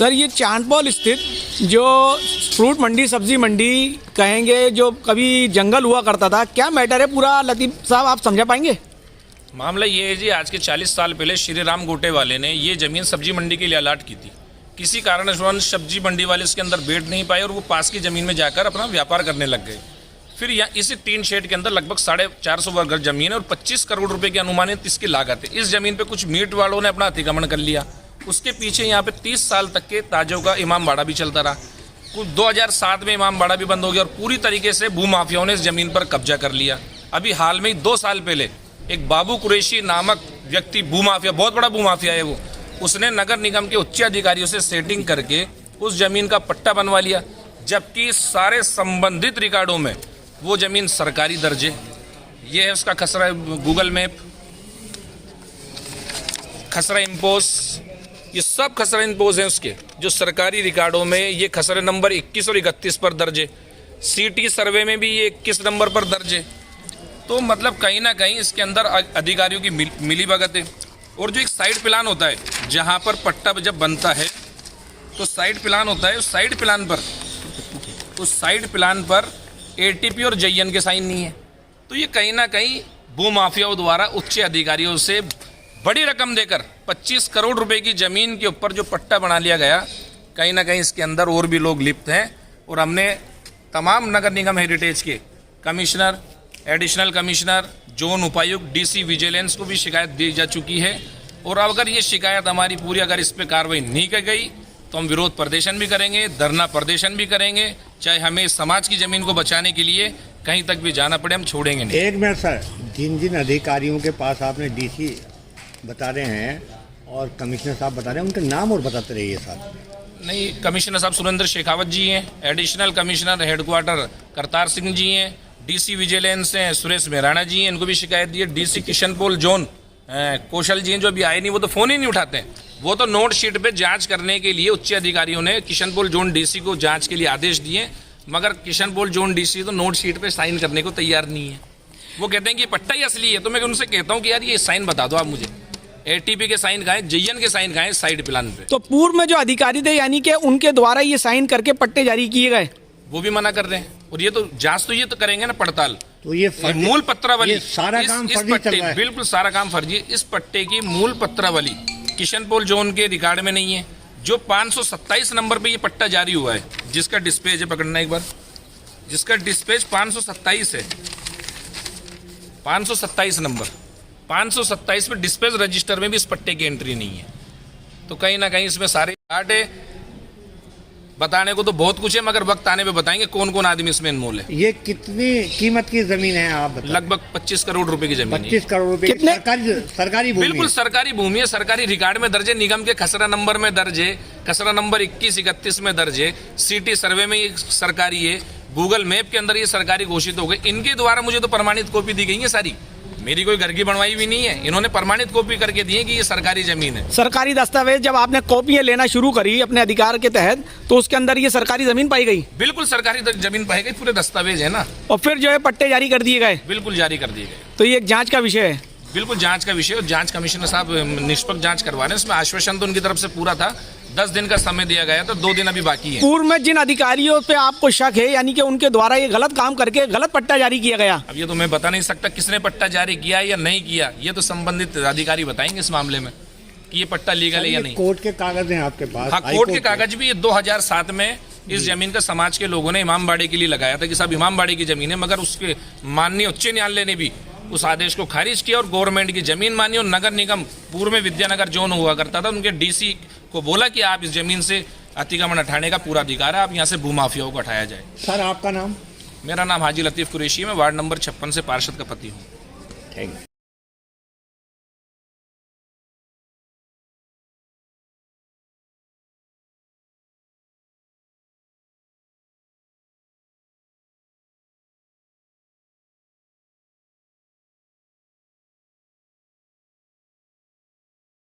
Sir ये चांदपौल स्थित जो फ्रूट मंडी सब्जी मंडी कहेंगे जो कभी जंगल हुआ करता था, क्या मैटर है पूरा लतीफ़ साहब आप समझा पाएंगे? मामला ये है जी, आज के 40 साल पहले श्री राम गोटे वाले ने ये ज़मीन सब्जी मंडी के लिए अलाट की थी। किसी कारणवश सब्जी मंडी वाले इसके अंदर बैठ नहीं पाए और वो पास की ज़मीन में जाकर अपना व्यापार करने लग गए। फिर यहाँ इसी टीन शेड के अंदर लगभग 450 वर्ग ज़मीन है और 25 करोड़ रुपए की अनुमानित इसकी लागत है। इस ज़मीन पे कुछ मीट वालों ने अपना अतिक्रमण कर लिया। उसके पीछे यहाँ पे 30 साल तक के ताजों का इमाम बाड़ा भी चलता रहा। कुछ 2007 में इमाम बाड़ा भी बंद हो गया और पूरी तरीके से भूमाफियाओं ने इस ज़मीन पर कब्जा कर लिया। अभी हाल में ही 2 साल पहले एक बाबू कुरैशी नामक व्यक्ति, भूमाफिया, बहुत बड़ा भूमाफिया है वो, उसने नगर निगम के उच्च अधिकारियों से सेटिंग करके उस ज़मीन का पट्टा बनवा लिया, जबकि सारे संबंधित रिकॉर्डों में वो ज़मीन सरकारी दर्जे। ये है उसका खसरा गूगल मैप, खसरा इम्पोज, ये सब खसरा इम्पोज हैं उसके जो सरकारी रिकॉर्डों में। ये खसरे नंबर 21 और 31 पर दर्ज है। सिटी सर्वे में भी ये 21 नंबर पर दर्ज है। तो मतलब कहीं ना कहीं इसके अंदर अधिकारियों की मिली भगत है। और जो एक साइड प्लान होता है जहाँ पर पट्टा जब बनता है तो साइड प्लान होता है, उस साइड प्लान पर एटीपी और जयन के साइन नहीं है। तो ये कहीं ना कहीं भूमाफियाओं द्वारा उच्च अधिकारियों से बड़ी रकम देकर 25 करोड़ रुपए की ज़मीन के ऊपर जो पट्टा बना लिया गया, कहीं ना कहीं इसके अंदर और भी लोग लिप्त हैं। और हमने तमाम नगर निगम हेरिटेज के कमिश्नर, एडिशनल कमिश्नर, जोन उपायुक्त, डीसी विजिलेंस को भी शिकायत दी जा चुकी है। और अगर ये शिकायत हमारी पूरी अगर इस पर कार्रवाई नहीं की गई तो हम विरोध प्रदर्शन भी करेंगे, धरना प्रदर्शन भी करेंगे, चाहे हमें समाज की ज़मीन को बचाने के लिए कहीं तक भी जाना पड़े, हम छोड़ेंगे नहीं। एक मिनट सर, जिन जिन अधिकारियों के पास आपने डीसी बता रहे हैं और कमिश्नर साहब बता रहे हैं, उनके नाम और बताते रहिए साहब। नहीं, कमिश्नर साहब सुरेंद्र शेखावत जी हैं, additional commissioner headquarter Kartar Singh ji हैं, डीसी विजिलेंस हैं सुरेश मेहराणा जी हैं, इनको भी शिकायत दी है। डीसी किशनपोल जोन कौशल जी हैं, जो अभी आए नहीं, वो तो फ़ोन ही नहीं उठाते हैं। वो तो नोट शीट पे जांच करने के लिए उच्च अधिकारियों ने किशनपोल जोन डीसी को जांच के लिए आदेश दिए, मगर किशनपोल जोन डीसी तो नोट शीट पे साइन करने को तैयार नहीं है। वो कहते हैं कि पट्टा ही असली है। तो मैं उनसे कहता हूँ कि यार ये साइन बता दो आप मुझे, एटीपी के साइन कहाँ है, जयन के साइन कहाँ है साइड प्लान पे। तो पूर्व में जो अधिकारी थे यानी कि उनके द्वारा ये साइन करके पट्टे जारी किए गए, वो भी मना कर रहे हैं। और ये तो जांच तो ये तो करेंगे ना, पड़ताल। तो ये मूल पत्रावली, सारा काम फर्जी चल रहा है। बिल्कुल सारा काम फर्जी। इस पट्टे की मूल पत्रावली किशनपोल जोन के रिकॉर्ड में नहीं है। जो 527 नंबर पे ये पट्टा जारी हुआ है, जिसका डिस्पेच है, पकड़ना एक बार, जिसका डिस्पेच 527 है, 527 नंबर, 527 में डिस्पेच रजिस्टर में भी इस पट्टे की एंट्री नहीं है। तो कहीं ना कहीं इसमें सारे आर्ट है। बताने को तो बहुत कुछ है, मगर वक्त आने पे बताएंगे कौन कौन आदमी इसमें इन्वॉल्व है। ये कितनी कीमत की जमीन है आप बताएं? लगभग 25 करोड़ रुपए की जमीन है। 25 करोड़ रुपए कितने? सरकारी भूमि? बिल्कुल सरकारी भूमि है, सरकारी रिकॉर्ड में दर्ज है, निगम के खसरा नंबर में दर्ज है, खसरा नंबर 21-31 में दर्ज है, सिटी सर्वे में ये सरकारी है, गूगल मैप के अंदर ये सरकारी घोषित हो गए। इनके द्वारा मुझे तो प्रमाणित कॉपी दी गई है सारी, मेरी कोई घर की बनवाई भी नहीं है। इन्होंने प्रमाणित कॉपी करके दी है कि ये सरकारी जमीन है। सरकारी दस्तावेज जब आपने कॉपियां लेना शुरू करी अपने अधिकार के तहत, तो उसके अंदर ये सरकारी जमीन पाई गई? बिल्कुल सरकारी जमीन पाई गई, पूरे दस्तावेज है ना। और फिर जो है पट्टे जारी कर दिए गए? बिल्कुल जारी कर दिए गए। तो ये एक जांच का विषय है? बिल्कुल जांच का विषय, और जांच कमिश्नर साहब निष्पक्ष जांच करवा रहे हैं। इसमें आश्वासन तो उनकी तरफ से पूरा था, 10 दिन का समय दिया गया, तो 2 दिन अभी बाकी है। पूर्व में जिन अधिकारियों पे आपको शक है, यानी कि उनके द्वारा ये गलत काम करके गलत पट्टा जारी किया गया, अब ये तो मैं बता नहीं सकता किसने पट्टा जारी किया या नहीं किया। ये तो संबंधित अधिकारी बताएंगे इस मामले में कि ये पट्टा लीगल है या नहीं। कोर्ट के कागज हैं आपके पास? हाँ, कोर्ट के कागज भी। ये 2007 में इस जमीन का समाज के लोगों ने इमाम बाड़े के लिए लगाया था कि साहब इमाम बाड़े की जमीन है, मगर उसके माननीय उच्च न्यायालय ने भी उस आदेश को खारिज किया और गवर्नमेंट की जमीन मानी। और नगर निगम, पूर्व में विद्यानगर जोन हुआ करता था, उनके डीसी को बोला कि आप इस जमीन से अतिक्रमण हटाने का पूरा अधिकार है, आप यहाँ से भूमाफियाओं को हटाया जाए। सर आपका नाम? मेरा नाम हाजी लतीफ़ कुरैशी है, मैं वार्ड नंबर 56 से पार्षद का पति हूँ। Thank you.